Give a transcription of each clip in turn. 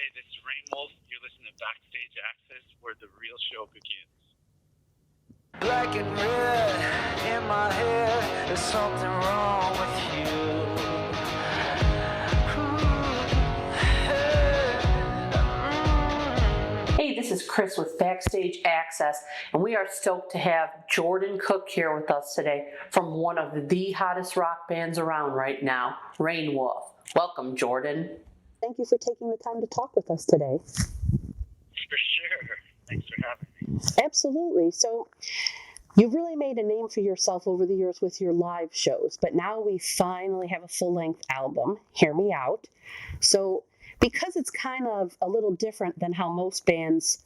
Hey, this is Reignwolf. You're listening to BackstageAxxess, where the real show begins. Black and red in my head, there's something wrong with you. Hey, this is Chris with BackstageAxxess, and we are stoked to have Jordan Cook here with us today from one of the hottest rock bands around right now, Reignwolf. Welcome, Jordan. Thank you for taking the time to talk with us today. For sure. Thanks for having me. Absolutely. So you've really made a name for yourself over the years with your live shows, but now we finally have a full-length album, Hear Me Out. So because it's kind of a little different than how most bands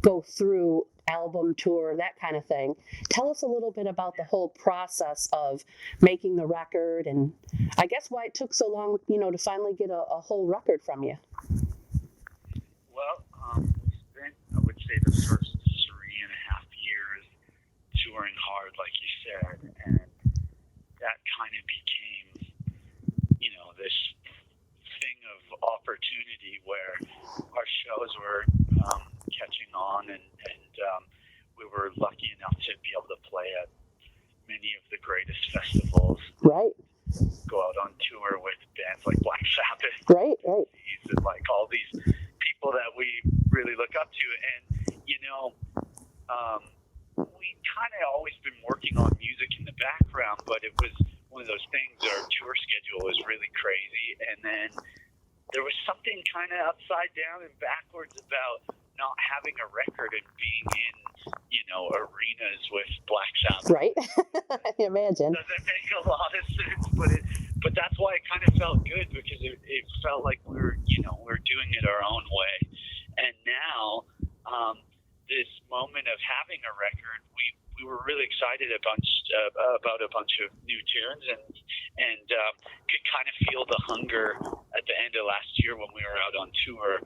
go through album tour, that kind of thing, tell us a little bit about the whole process of making the record, and I guess why it took so long, to finally get a whole record from you. Well, we spent, I would say, the first 3.5 years touring hard, like you said, and that kind of became, this thing of opportunity where our shows were catching on, and we were lucky enough to be able to play at many of the greatest festivals. Right. Go out on tour with bands like Black Sabbath. Right. And like all these people that we really look up to. And, we kind of always been working on music in the background, but it was one of those things, our tour schedule was really crazy. And then there was something kind of upside down and backwards about not having a record and being in, arenas with Black Sabbath. Right. I imagine. Doesn't make a lot of sense, but that's why it kind of felt good, because it felt like we were doing it our own way. And now, this moment of having a record, we were really excited about a bunch of new tunes, and could kind of feel the hunger at the end of last year when we were out on tour.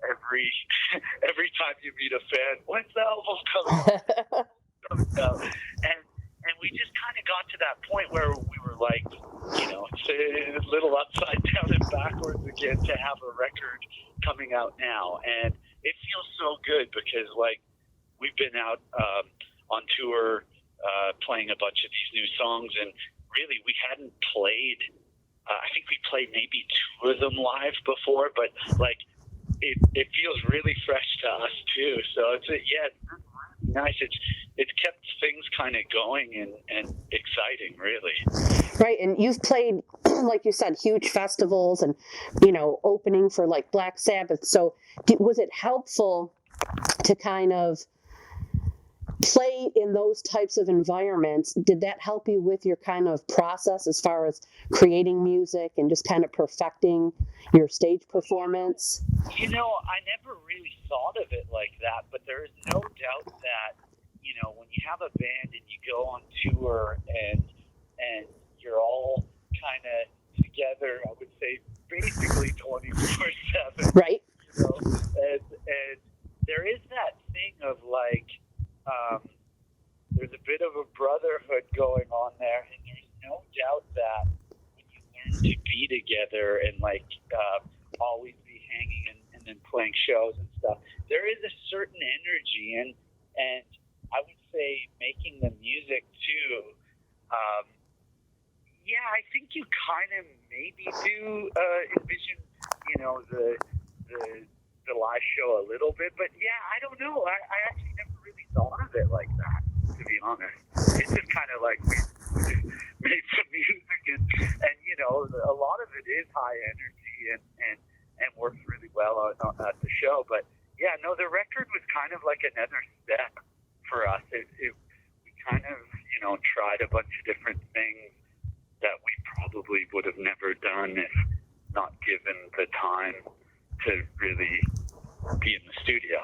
Every time you meet a fan, when's the album coming out? And we just kind of got to that point where we were like, it's a little upside down and backwards again to have a record coming out now. And it feels so good because, we've been out on tour playing a bunch of these new songs, and really we hadn't played, I think we played maybe 2 of them live before, but, it feels really fresh to us too. So it's nice. It's kept things kind of going and exciting, really. Right, and you've played, like you said, huge festivals and, opening for Black Sabbath. So was it helpful to kind of play in those types of environments? Did that help you with your kind of process as far as creating music and just kind of perfecting your stage performance? I never really thought of it like that, but there is no doubt that, when you have a band and you go on tour and you're all kind of together, I would say basically 24/7. Right. And there is that thing of there's a bit of a brotherhood going on there, and there's no doubt that when you learn to be together and always be hanging and then playing shows and stuff, there is a certain energy, and I would say making the music too. I think you kind of maybe do envision, the live show a little bit, but I don't know. I actually never really thought of it like that, to be honest. It's just kind of like we made some music, and a lot of it is high energy and works really well at the show. But the record was kind of like another step for us. We kind of tried a bunch of different things that we probably would have never done if not given the time to really be in the studio,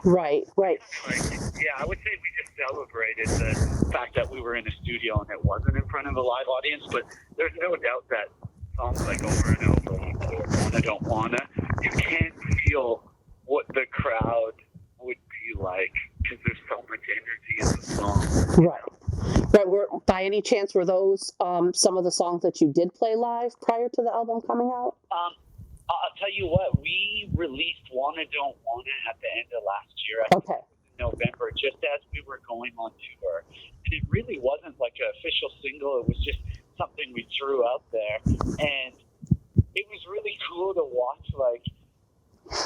Right. I would say we just celebrated the fact that we were in a studio and it wasn't in front of a live audience, but there's no doubt that songs like Over and Over, I Don't Wanna, you can feel what the crowd would be like because there's so much energy in the song. Right. By any chance, were those some of the songs that you did play live prior to the album coming out? I'll tell you what, we released Wanna Don't Wanna at the end of last year. I think Okay. it was in November, just as we were going on tour. And it really wasn't like an official single. It was just something we threw out there. And it was really cool to watch, like,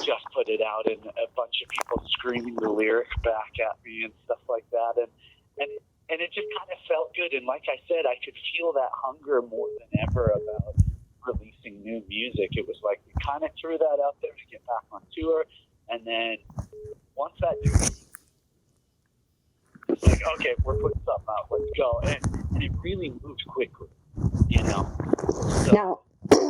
just put it out and a bunch of people screaming the lyrics back at me and stuff like that. And it just kind of felt good. And like I said, I could feel that hunger more than ever about releasing new music. It was like we kind of threw that out there to get back on tour. And then once that it's like, okay, we're putting something out, let's go. And it really moved quickly, you know. So, Now,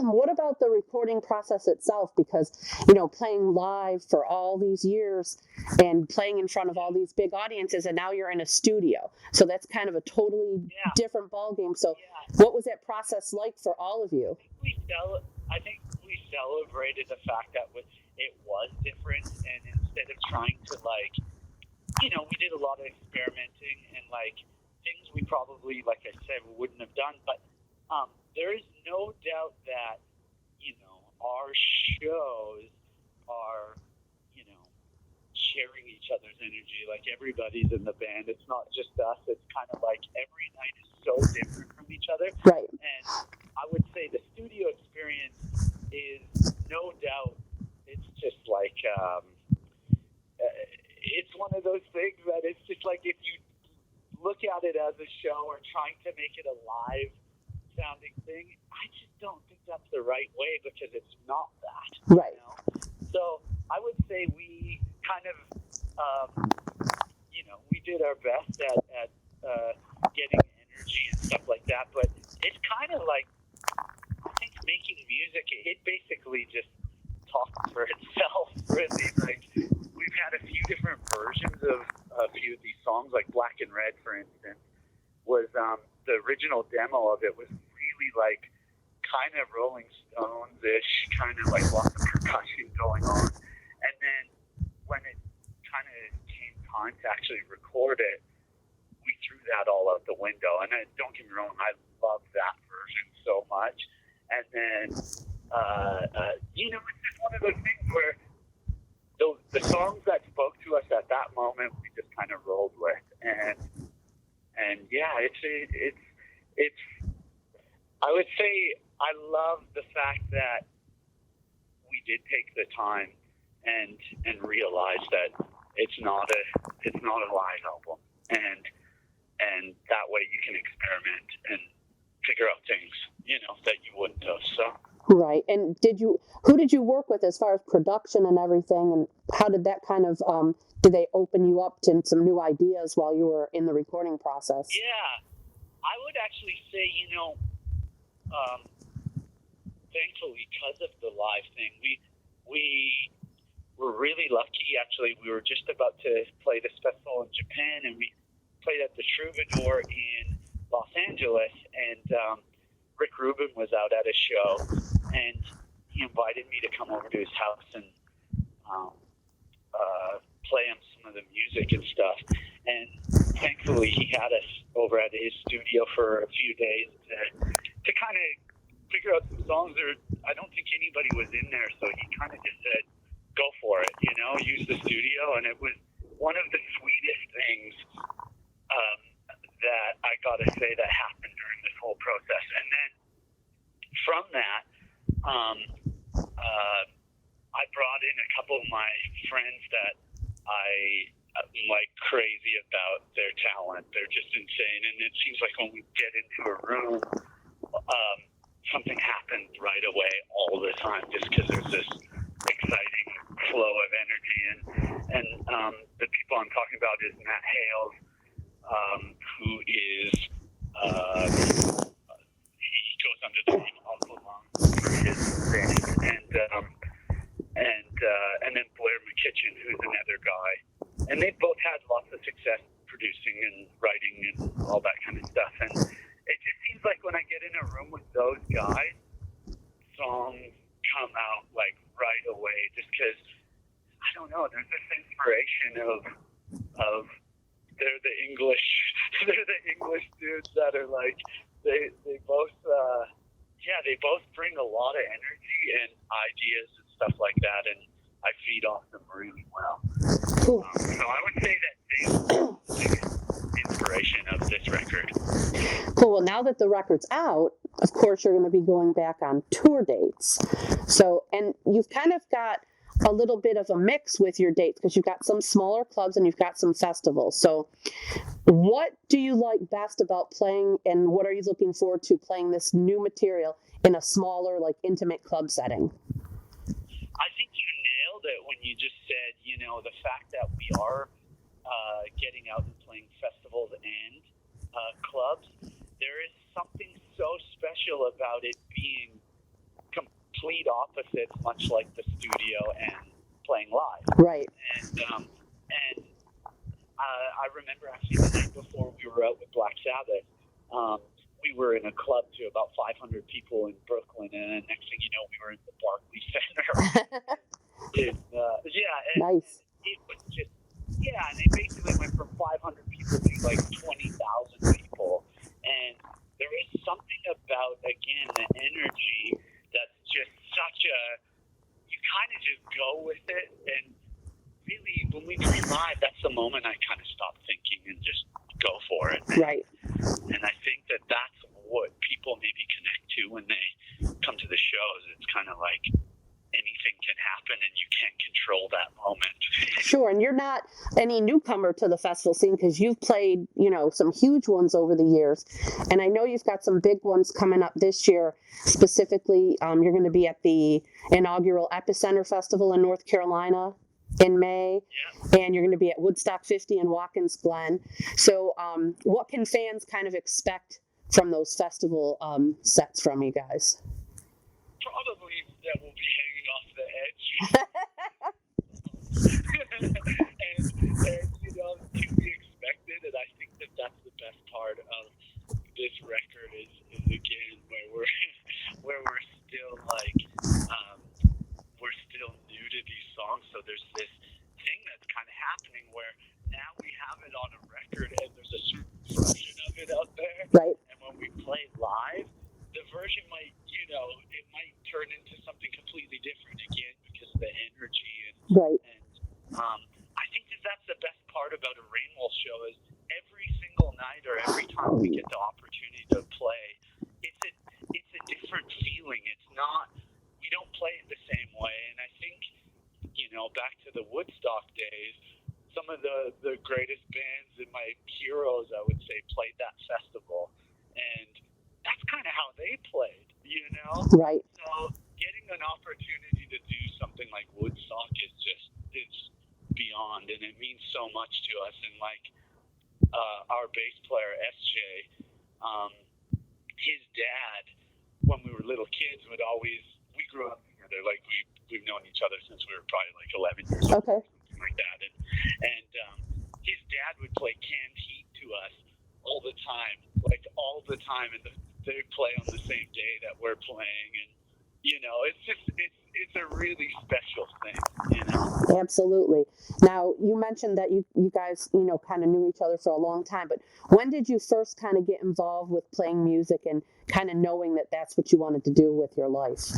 what about the recording process itself? Because, you know, playing live for all these years and playing in front of all these big audiences, and now you're in a studio. So that's kind of a totally different ballgame. So what was that process like for all of you? I think we celebrated the fact that it was different, and instead of trying to, like, you know, we did a lot of experimenting and, like, things we probably, like I said, we wouldn't have done, but there is no doubt that, you know, our shows are, you know, sharing each other's energy. Like, everybody's in the band. It's not just us. It's kind of like every night is so different from each other. Right. And I would say the studio experience is no doubt, it's just like, it's one of those things that it's just like if you look at it as a show or trying to make it a live sounding thing, I just don't think that's the right way because it's not that. Right. You know? So I would say we kind of, you know, we did our best at getting energy and stuff like that, but it's kind of like, I think making music, it basically just talks for itself, really. Like, we've had a few different versions of a few of these songs, like Black and Red, for instance, was the original demo of it was really like kind of Rolling Stones-ish, kind of like lots of percussion going on. And then when it kind of came time to actually record it, we threw that all out the window. And don't get me wrong, I love that version so much. And then, you know, it's just one of those things where the songs that spoke to us at that moment, we just kind of rolled with. And yeah, it's. I would say I love the fact that we did take the time and realize that it's not a live album, and that way you can experiment and figure out things, you know, that you wouldn't have. So. Right. And who did you work with as far as production and everything? And how did that kind of, did they open you up to some new ideas while you were in the recording process? Yeah, I would actually say, you know, thankfully, because of the live thing, we were really lucky. Actually, we were just about to play this festival in Japan, and we played at the Troubadour in Los Angeles, and Rick Rubin was out at a show, and he invited me to come over to his house and play him some of the music and stuff. And thankfully, he had us over at his studio for a few days to kind of figure out some songs. I don't think anybody was in there, so he kind of just said, go for it, you know, use the studio. And it was one of the sweetest things that I got to say that happened during this whole process. And then from that, I brought in a couple of my friends that I'm like crazy about their talent. They're just insane. And it seems like when we get into a room, something happens right away all the time just because there's this exciting flow of energy. And the people I'm talking about is Matt Hales, who is, he goes under the name Uncle Lung for his band, and then Blair McKitchen, who's another guy. And they've both had lots of success producing and writing and all that kind of stuff. And it just seems like when I get in a room with those guys, songs come out like right away just because, I don't know, there's this inspiration of they're the English dudes that are like, they both, yeah, they both bring a lot of energy and ideas and stuff like that, and I feed off them really well. Cool. So I would say that they're the biggest inspiration of this record. Cool. Well, now that the record's out, of course, you're going to be going back on tour dates. So, and you've kind of got a little bit of a mix with your dates because you've got some smaller clubs and you've got some festivals. So, what do you like best about playing, and what are you looking forward to playing this new material in a smaller, like intimate club setting? I think you nailed it when you just said, the fact that we are getting out and playing festivals and clubs, there is something so special about it being complete opposites, much like the studio and playing live. Right. And I remember actually the night before we were out with Black Sabbath, we were in a club to about 500 people in Brooklyn, and then next thing you know, we were in the Barclays Center. Nice. It was just, and it basically went from 500 people to like 20,000 people. And there is something about, again, the energy that's just such a, you kind of just go with it. And really, when we play live, that's the moment I kind of stop thinking and just go for it. Right. And I think that that's what people maybe connect to when they come to the shows. It's kind of like anything can happen and you can't control that moment. Sure, and you're not any newcomer to the festival scene because you've played, some huge ones over the years. And I know you've got some big ones coming up this year. Specifically, you're going to be at the inaugural Epicenter Festival in North Carolina in May, and you're going to be at Woodstock 50 in Watkins Glen. So what can fans kind of expect from those festival sets from you guys? Probably that we'll be hanging off the edge. and to be expected. And I think that that's the best part of this record is again where we're still like we're still new to these songs. So there's this thing that's kind of happening where now we have it on a record and there's a certain version of it out there. Right. And when we play it live, the version might, it might turn into something completely different again because of the energy. Right. And I think that's the best part about a Reignwolf show is every single night or every time we get the opportunity to play, it's a different feeling. It's not, we don't play it the same way. And I think, back to the Woodstock days, some of the greatest bands and my heroes, I would say, played that festival. And that's kind of how they played, Right. So getting an opportunity to do something like Woodstock is beyond, and it means so much to us. And like our bass player, SJ, his dad, when we were little kids, we grew up together, like we've known each other since we were probably like 11 years old. Okay. Something like that. And his dad would play Canned Heat to us all the time, and they play on the same day that we're playing, and it's a really special thing. Absolutely. Now, you mentioned that you guys kind of knew each other for a long time, but when did you first kind of get involved with playing music and kind of knowing that that's what you wanted to do with your life?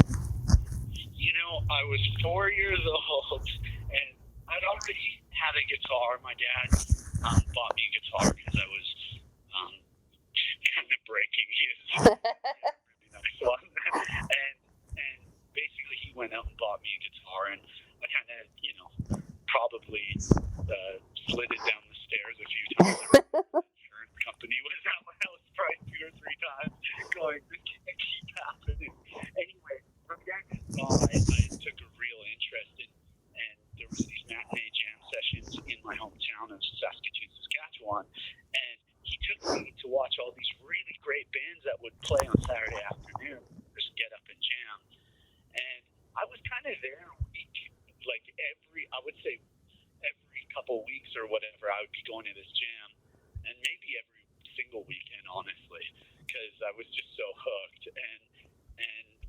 I was 4 years old, and I'd already had a guitar. My dad bought me a guitar because I was kind of breaking his really nice one. and basically he went out and bought me a guitar, and I kind of, probably slid it down the stairs a few times. The insurance company was at my house probably 2 or 3 times going, this can't keep happening. Anyway, from then on, I took a real interest in, and there was these matinee jam sessions in my hometown of Saskatoon, Saskatchewan, and he took me to watch all these really great bands that would play on Saturday afternoon, just get up and jam. And I was kind of there a week, like I would say every couple weeks or whatever, I would be going to this jam, and maybe every single weekend, honestly, because I was just so hooked. And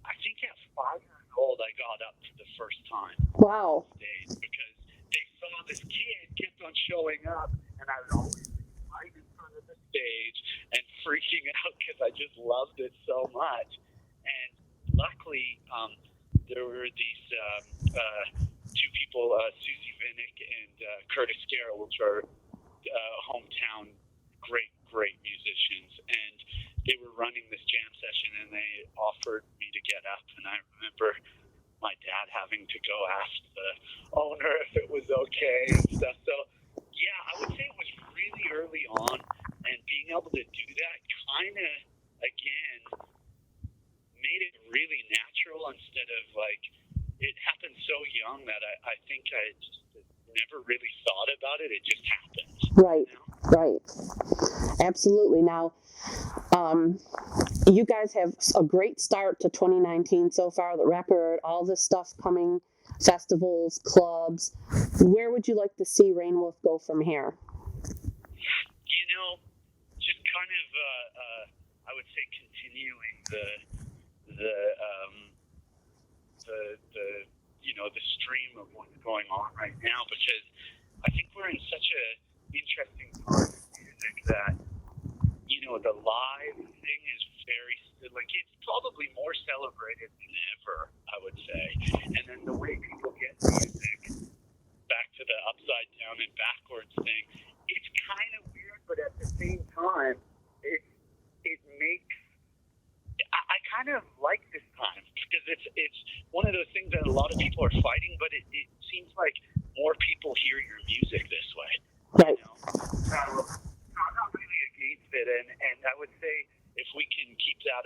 I think at 5 years old, I got up for the first time. Wow. On stage because they saw this kid kept on showing up, and I would always be right in front of the stage and freaking out because I just loved it so much. And luckily, there were these two people, Susie Vinnick and Curtis Garrell, which are hometown great musicians, and they were running this jam session, and they offered me to get up. And I remember my dad having to go ask the owner if it was okay and stuff. So yeah, I would say it was really early on, and being able to do that kind of again made it really natural instead of like it happened so young that I think I just never really thought about it. It just happened. Right. You know? Right. Absolutely. Now, you guys have a great start to 2019 so far, the record, all this stuff coming, festivals, clubs. Where would you like to see Reignwolf go from here? You know, just kind of, I would say continuing the stream of what's going on right now, because I think we're in such a interesting part of music that, you know, the live thing is it's probably more celebrated than ever, I would say. And then the way people get music, back to the upside down and backwards thing, it's kind of weird, but at the same time, it makes, I kind of like this time, because it's one of those things that a lot of people are fighting, but it seems like more people hear your music this way. Right. You know? So I'm not really against it, and I would say if we can keep that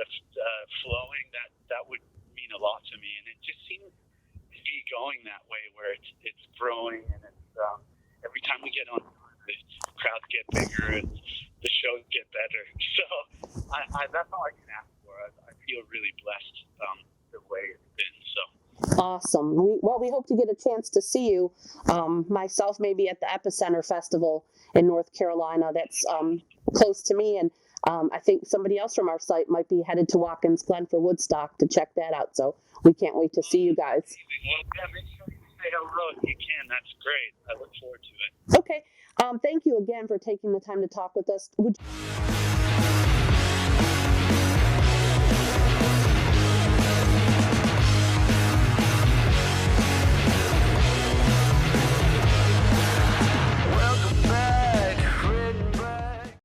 flowing, that would mean a lot to me, and it just seems to be going that way, where it's growing, and it's every time we get on, the crowds get bigger, and the shows get better. So that's all I can ask for. I feel really blessed the way it's been. So. Awesome. We hope to get a chance to see you. Myself, maybe at the Epicenter Festival in North Carolina. That's close to me, and I think somebody else from our site might be headed to Watkins Glen for Woodstock to check that out. So we can't wait to see you guys. Well, yeah, make sure you say hello if you can. That's great. I look forward to it. Okay. Thank you again for taking the time to talk with us.